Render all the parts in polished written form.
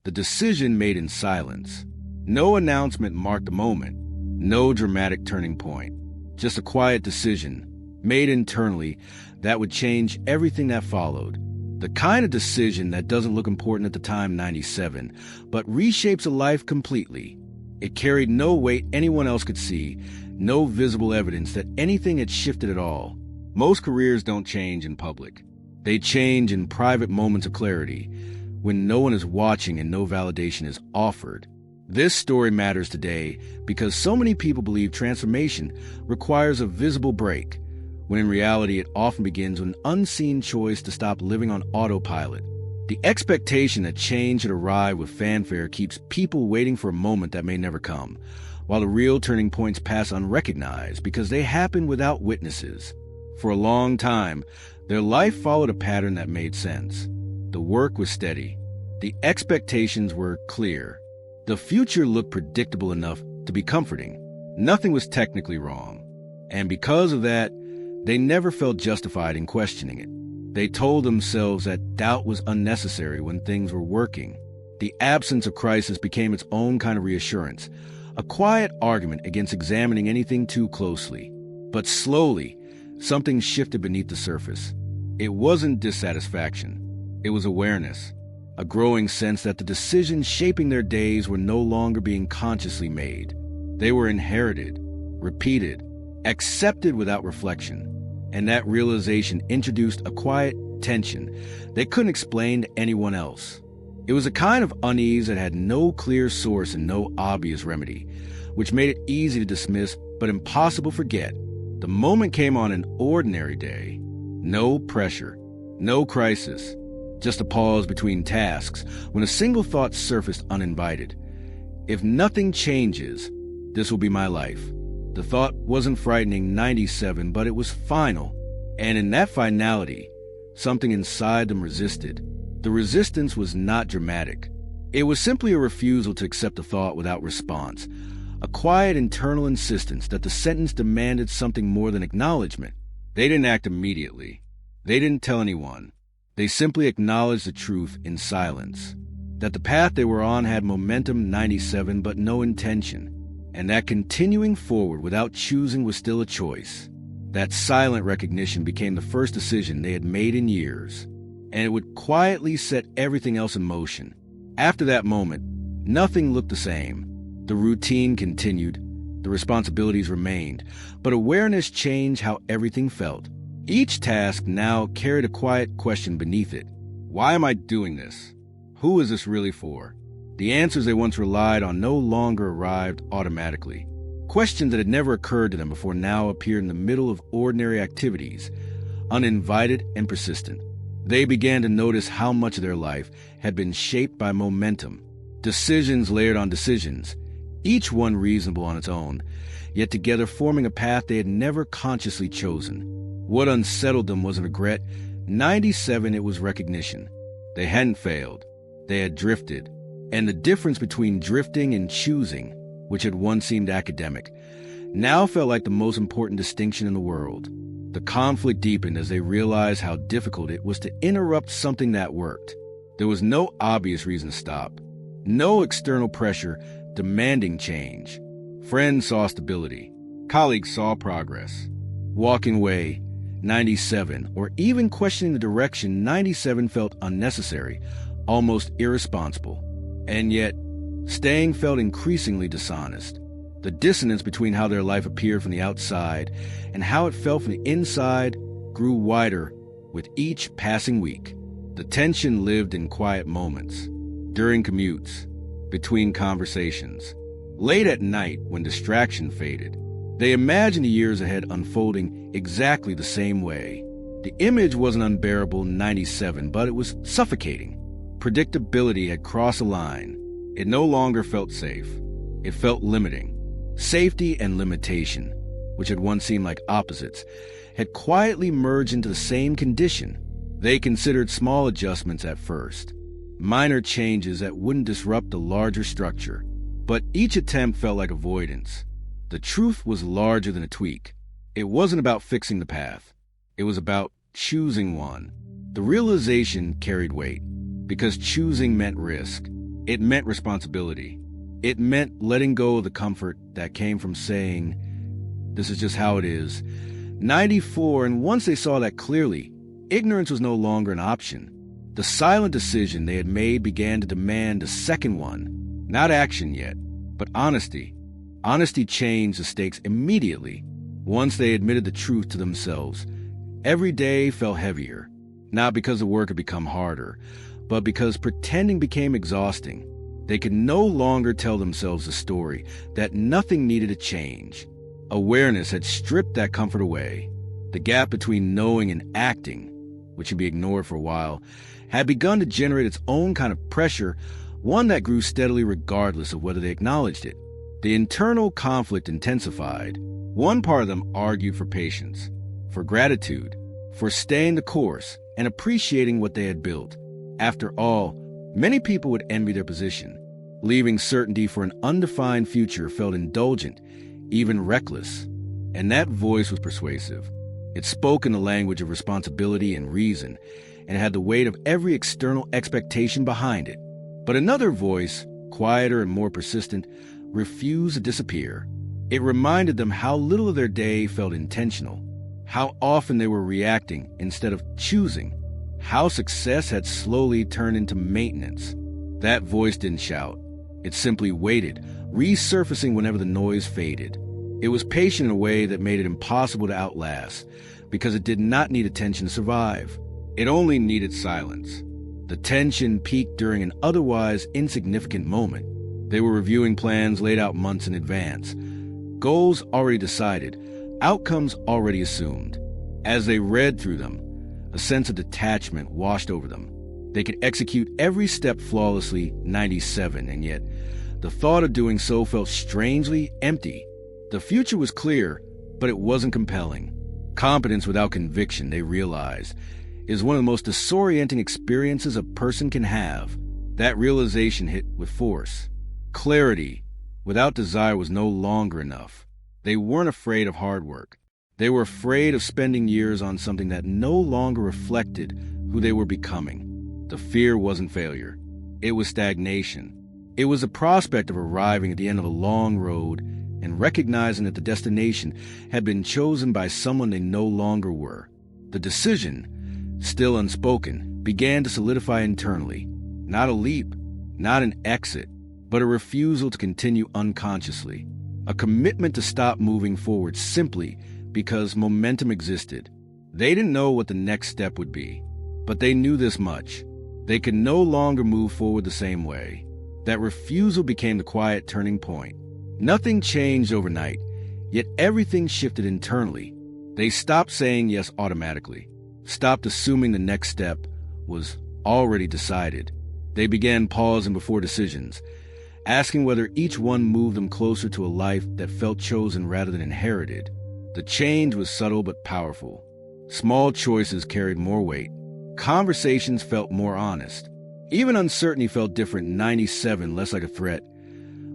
The decision made in silence. No announcement marked the moment. No dramatic turning point. Just a quiet decision, made internally, that would change everything that followed. The kind of decision that doesn't look important at the time, 97, but reshapes a life completely. It carried no weight anyone else could see, no visible evidence that anything had shifted at all. Most careers don't change in public. They change in private moments of clarity, when no one is watching and no validation is offered. This story matters today because so many people believe transformation requires a visible break, when in reality it often begins with an unseen choice to stop living on autopilot. The expectation that change should arrive with fanfare keeps people waiting for a moment that may never come, while the real turning points pass unrecognized because they happen without witnesses. For a long time, their life followed a pattern that made sense. The work was steady. The expectations were clear. The future looked predictable enough to be comforting. Nothing was technically wrong. And because of that, they never felt justified in questioning it. They told themselves that doubt was unnecessary when things were working. The absence of crisis became its own kind of reassurance, a quiet argument against examining anything too closely. But slowly, something shifted beneath the surface. It wasn't dissatisfaction. It was awareness, a growing sense that the decisions shaping their days were no longer being consciously made. They were inherited, repeated, accepted without reflection. And that realization introduced a quiet tension they couldn't explain to anyone else. It was a kind of unease that had no clear source and no obvious remedy, which made it easy to dismiss but impossible to forget. The moment came on an ordinary day. No pressure, no crisis, just a pause between tasks when a single thought surfaced uninvited. If nothing changes, this will be my life. The thought wasn't frightening, 97, but it was final. And in that finality, something inside them resisted. The resistance was not dramatic. It was simply a refusal to accept the thought without response, a quiet internal insistence that the sentence demanded something more than acknowledgement. They didn't act immediately. They didn't tell anyone. They simply acknowledged the truth in silence, that the path they were on had momentum, 97, but no intention. And that continuing forward without choosing was still a choice. That silent recognition became the first decision they had made in years, and it would quietly set everything else in motion. After that moment, nothing looked the same. The routine continued, the responsibilities remained, but awareness changed how everything felt. Each task now carried a quiet question beneath it. Why am I doing this? Who is this really for? The answers they once relied on no longer arrived automatically. Questions that had never occurred to them before now appeared in the middle of ordinary activities, uninvited and persistent. They began to notice how much of their life had been shaped by momentum, decisions layered on decisions, each one reasonable on its own, yet together forming a path they had never consciously chosen. What unsettled them wasn't regret. 97, it was recognition. They hadn't failed. They had drifted. And the difference between drifting and choosing, which had once seemed academic, now felt like the most important distinction in the world. The conflict deepened as they realized how difficult it was to interrupt something that worked. There was no obvious reason to stop. No external pressure demanding change. Friends saw stability. Colleagues saw progress. Walking away, 97, or even questioning the direction, 97 felt unnecessary, almost irresponsible. And yet, staying felt increasingly dishonest. The dissonance between how their life appeared from the outside and how it felt from the inside grew wider with each passing week. The tension lived in quiet moments, during commutes, between conversations, late at night when distraction faded. They imagined the years ahead unfolding exactly the same way. The image wasn't unbearable, 97, but it was suffocating. Predictability had crossed a line. It no longer felt safe. It felt limiting. Safety and limitation, which had once seemed like opposites, had quietly merged into the same condition. They considered small adjustments at first, minor changes that wouldn't disrupt the larger structure. But each attempt felt like avoidance. The truth was larger than a tweak. It wasn't about fixing the path. It was about choosing one. The realization carried weight, because choosing meant risk. It meant responsibility. It meant letting go of the comfort that came from saying, "This is just how it is." 94, and once they saw that clearly, ignorance was no longer an option. The silent decision they had made began to demand a second one. Not action yet, but honesty. Honesty changed the stakes immediately. Once they admitted the truth to themselves, every day felt heavier. Not because the work had become harder, but because pretending became exhausting. They could no longer tell themselves the story that nothing needed to change. Awareness had stripped that comfort away. The gap between knowing and acting, which had been ignored for a while, had begun to generate its own kind of pressure, one that grew steadily regardless of whether they acknowledged it. The internal conflict intensified. One part of them argued for patience, for gratitude, for staying the course and appreciating what they had built. After all, many people would envy their position. Leaving certainty for an undefined future felt indulgent, even reckless. And that voice was persuasive. It spoke in the language of responsibility and reason, and had the weight of every external expectation behind it. But another voice, quieter and more persistent, refused to disappear. It reminded them how little of their day felt intentional, how often they were reacting instead of choosing, how success had slowly turned into maintenance. That voice didn't shout. It simply waited, resurfacing whenever the noise faded. It was patient in a way that made it impossible to outlast, because it did not need attention to survive. It only needed silence. The tension peaked during an otherwise insignificant moment. They were reviewing plans laid out months in advance. Goals already decided, outcomes already assumed. As they read through them, a sense of detachment washed over them. They could execute every step flawlessly, 97, and yet the thought of doing so felt strangely empty. The future was clear, but it wasn't compelling. Competence without conviction, they realized, is one of the most disorienting experiences a person can have. That realization hit with force. Clarity without desire was no longer enough. They weren't afraid of hard work. They were afraid of spending years on something that no longer reflected who they were becoming. The fear wasn't failure. It was stagnation. It was the prospect of arriving at the end of a long road and recognizing that the destination had been chosen by someone they no longer were. The decision, still unspoken, began to solidify internally. Not a leap, not an exit, but a refusal to continue unconsciously. A commitment to stop moving forward simply because momentum existed. They didn't know what the next step would be, but they knew this much. They could no longer move forward the same way. That refusal became the quiet turning point. Nothing changed overnight, yet everything shifted internally. They stopped saying yes automatically, stopped assuming the next step was already decided. They began pausing before decisions, asking whether each one moved them closer to a life that felt chosen rather than inherited. The change was subtle but powerful. Small choices carried more weight. Conversations felt more honest. Even uncertainty felt different, 97, less like a threat,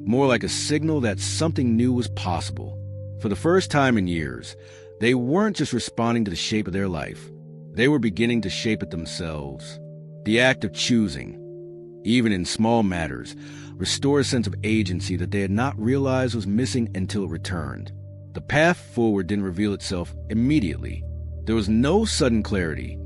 more like a signal that something new was possible. For the first time in years, they weren't just responding to the shape of their life. They were beginning to shape it themselves. The act of choosing, even in small matters, restored a sense of agency that they had not realized was missing until it returned. The path forward didn't reveal itself immediately. There was no sudden clarity,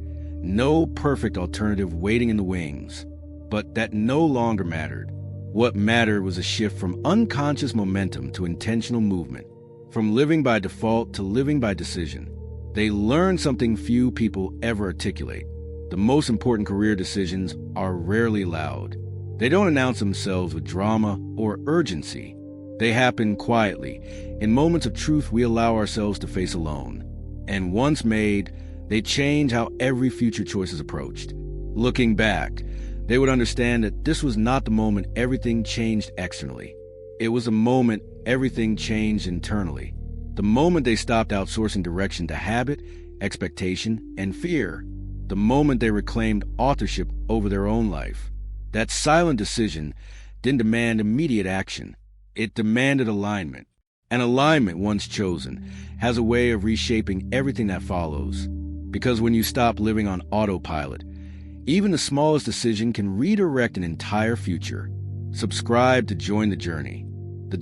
no perfect alternative waiting in the wings. But that no longer mattered. What mattered was a shift from unconscious momentum to intentional movement, from living by default to living by decision. They learned something few people ever articulate. The most important career decisions are rarely loud. They don't announce themselves with drama or urgency. They happen quietly, in moments of truth we allow ourselves to face alone. And once made, they change how every future choice is approached. Looking back, they would understand that this was not the moment everything changed externally. It was the moment everything changed internally. The moment they stopped outsourcing direction to habit, expectation, and fear. The moment they reclaimed authorship over their own life. That silent decision didn't demand immediate action. It demanded alignment. And alignment, once chosen, has a way of reshaping everything that follows. Because when you stop living on autopilot, even the smallest decision can redirect an entire future. Subscribe to join the journey. The